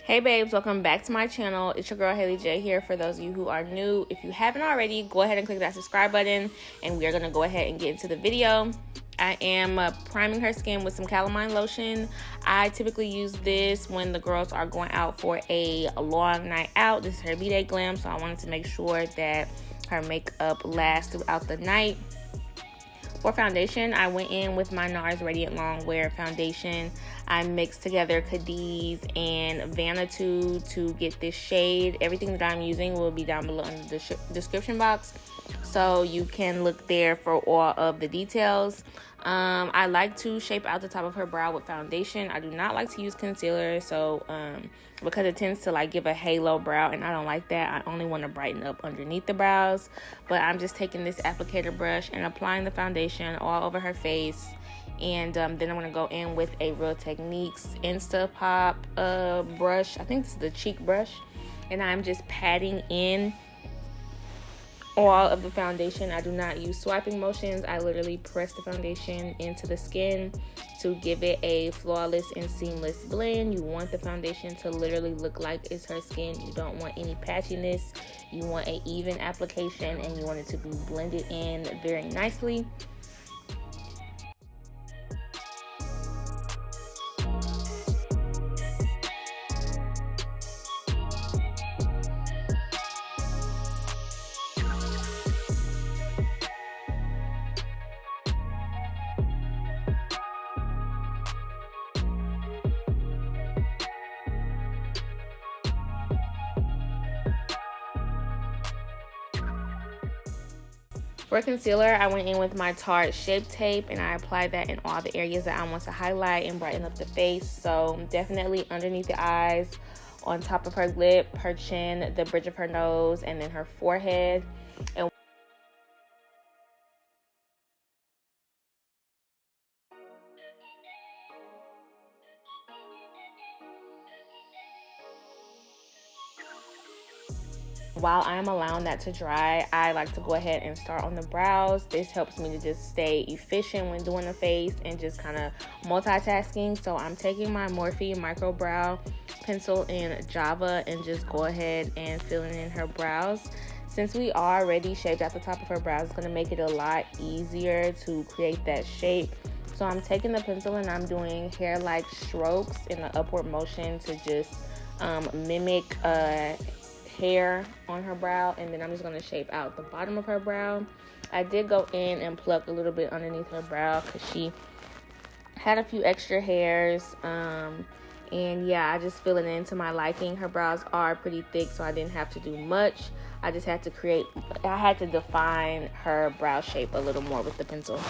Hey babes, welcome back to my channel. It's your girl Haley J here. For those of you who are new, if you haven't already, go ahead and click that subscribe button and we are going to go ahead and get into the video. I am priming her skin with some calamine lotion. I typically use this when the girls are going out for a long night out. This is her B-Day Glam, so I wanted to make sure that her makeup lasts throughout the night. For foundation, I went in with my Nars Radiant Longwear foundation. I mixed together Cadiz and Vanitude to get this shade. Everything that I'm using will be down below in the description box, so you can look there for all of the details. I like to shape out the top of her brow with foundation. I do not like to use concealer, so because it tends to like give a halo brow, and I don't like that. I only want to brighten up underneath the brows. But I'm just taking this applicator brush and applying the foundation all over her face. And then I'm going to go in with a Real Techniques Insta Pop brush. I think this is the cheek brush. And I'm just patting in all of the foundation. I do not use swiping motions. I literally press the foundation into the skin to give it a flawless and seamless blend. You want the foundation to literally look like it's her skin. You don't want any patchiness. You want an even application, and you want it to be blended in very nicely. For concealer, I went in with my Tarte Shape Tape, and I applied that in all the areas that I want to highlight and brighten up the face. So definitely underneath the eyes, on top of her lip, her chin, the bridge of her nose, and then her forehead. And while I'm allowing that to dry, I like to go ahead and start on the brows. This helps me to just stay efficient when doing the face and just kind of multitasking. So I'm taking my Morphe micro brow pencil in Java and just go ahead and filling in her brows. Since we already shaped at the top of her brows, it's going to make it a lot easier to create that shape. So I'm taking the pencil and I'm doing hair-like strokes in the upward motion to just mimic hair on her brow, and then I'm just going to shape out the bottom of her brow. I did go in and pluck a little bit underneath her brow because she had a few extra hairs, and yeah, I just fill it in to my liking. Her brows are pretty thick, so I didn't have to do much. I just had to define her brow shape a little more with the pencil.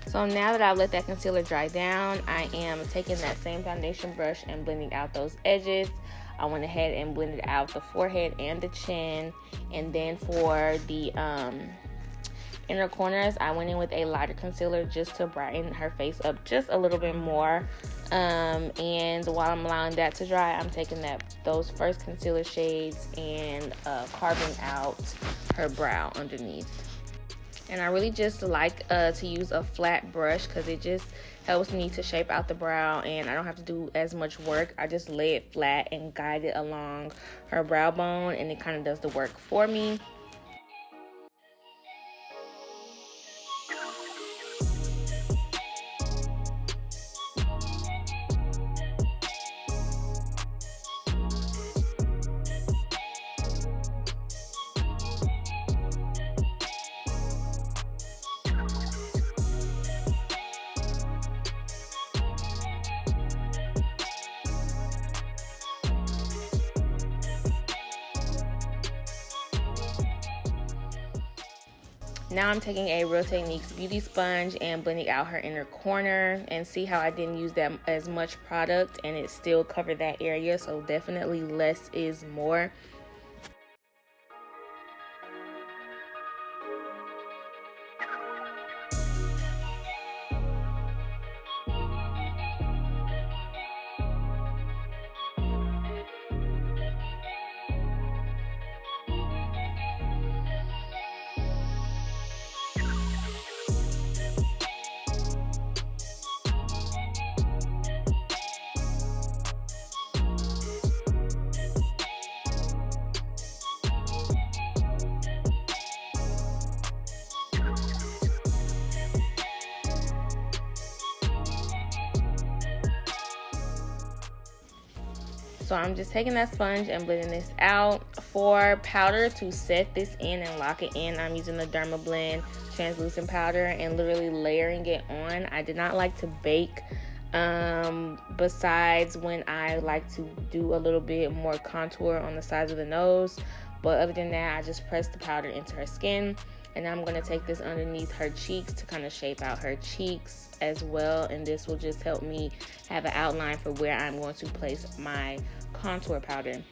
So now that I've let that concealer dry down, I am taking that same foundation brush and blending out those edges. I went ahead and blended out the forehead and the chin. And then for the inner corners, I went in with a lighter concealer just to brighten her face up just a little bit more. And while I'm allowing that to dry, I'm taking those first concealer shades and carving out her brow underneath. And I really just like to use a flat brush because it just helps me to shape out the brow, and I don't have to do as much work. I just lay it flat and guide it along her brow bone, and it kind of does the work for me. Now I'm taking a Real Techniques beauty sponge and blending out her inner corner, and see how I didn't use that as much product and it still covered that area. So definitely less is more. So I'm just taking that sponge and blending this out. For powder to set this in and lock it in, I'm using the Derma Blend translucent powder and literally layering it on. I did not like to bake besides when I like to do a little bit more contour on the sides of the nose. But other than that, I just press the powder into her skin. And I'm going to take this underneath her cheeks to kind of shape out her cheeks as well. And this will just help me have an outline for where I'm going to place my contour powder.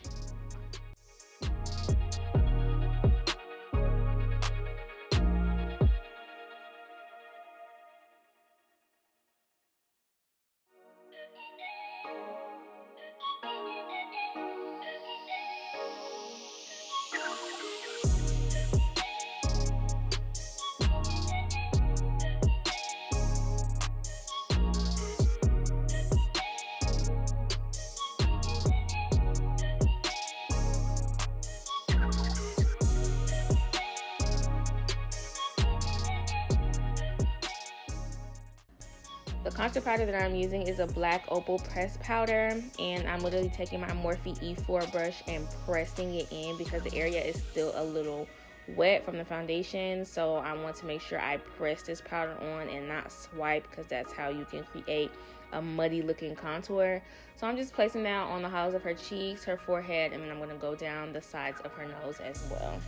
The contour powder that I'm using is a black opal pressed powder, and I'm literally taking my Morphe E4 brush and pressing it in because the area is still a little wet from the foundation. So I want to make sure I press this powder on and not swipe, because that's how you can create a muddy looking contour. So I'm just placing that on the hollows of her cheeks, her forehead, and then I'm going to go down the sides of her nose as well.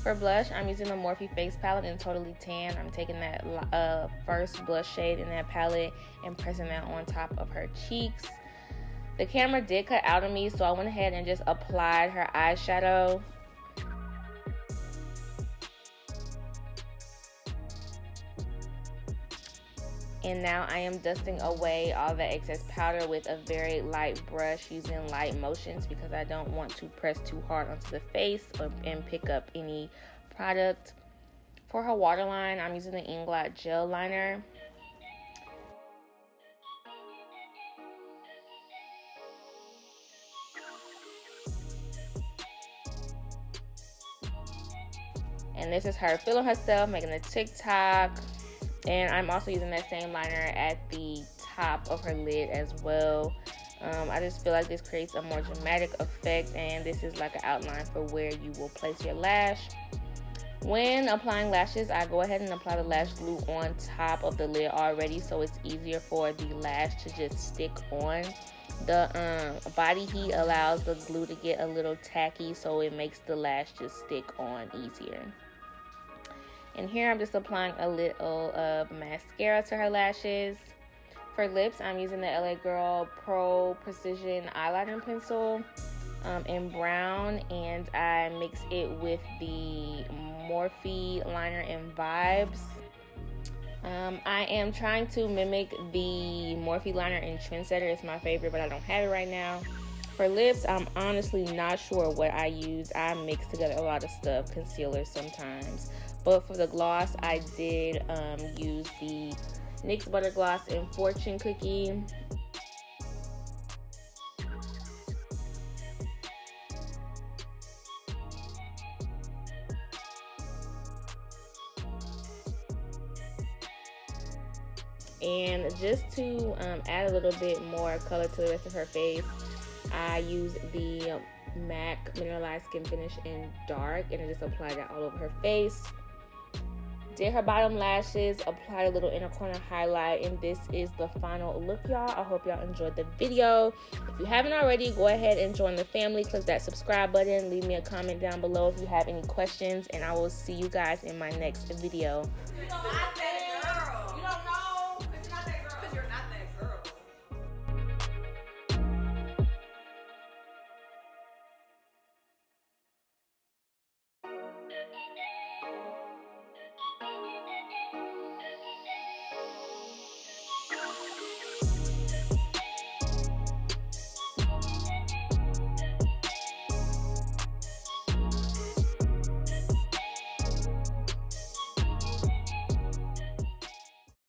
For blush, I'm using the Morphe Face Palette in Totally Tan. I'm taking that first blush shade in that palette and pressing that on top of her cheeks. The camera did cut out on me, so I went ahead and just applied her eyeshadow. And now I am dusting away all the excess powder with a very light brush using light motions, because I don't want to press too hard onto the face and pick up any product. For her waterline, I'm using the Inglot Gel Liner. And this is her feeling herself, making a TikTok. And I'm also using that same liner at the top of her lid as well. I just feel like this creates a more dramatic effect, and this is like an outline for where you will place your lash. When applying lashes, I go ahead and apply the lash glue on top of the lid already, so it's easier for the lash to just stick on. The body heat allows the glue to get a little tacky, so it makes the lash just stick on easier. And here I'm just applying a little mascara to her lashes. For lips, I'm using the LA Girl Pro Precision Eyeliner Pencil in brown, and I mix it with the Morphe liner in Vibes. I am trying to mimic the Morphe liner in Trendsetter. It's my favorite, but I don't have it right now. For lips, I'm honestly not sure what I use. I mix together a lot of stuff, concealers sometimes. But for the gloss, I did use the NYX Butter Gloss in Fortune Cookie. And just to add a little bit more color to the rest of her face, I used the MAC Mineralized Skin Finish in Dark, and I just applied that all over her face. Did her bottom lashes, applied a little inner corner highlight, and this is the final look, y'all. I hope y'all enjoyed the video. If you haven't already, go ahead and join the family. Click that subscribe button. Leave me a comment down below if you have any questions, and I will see you guys in my next video.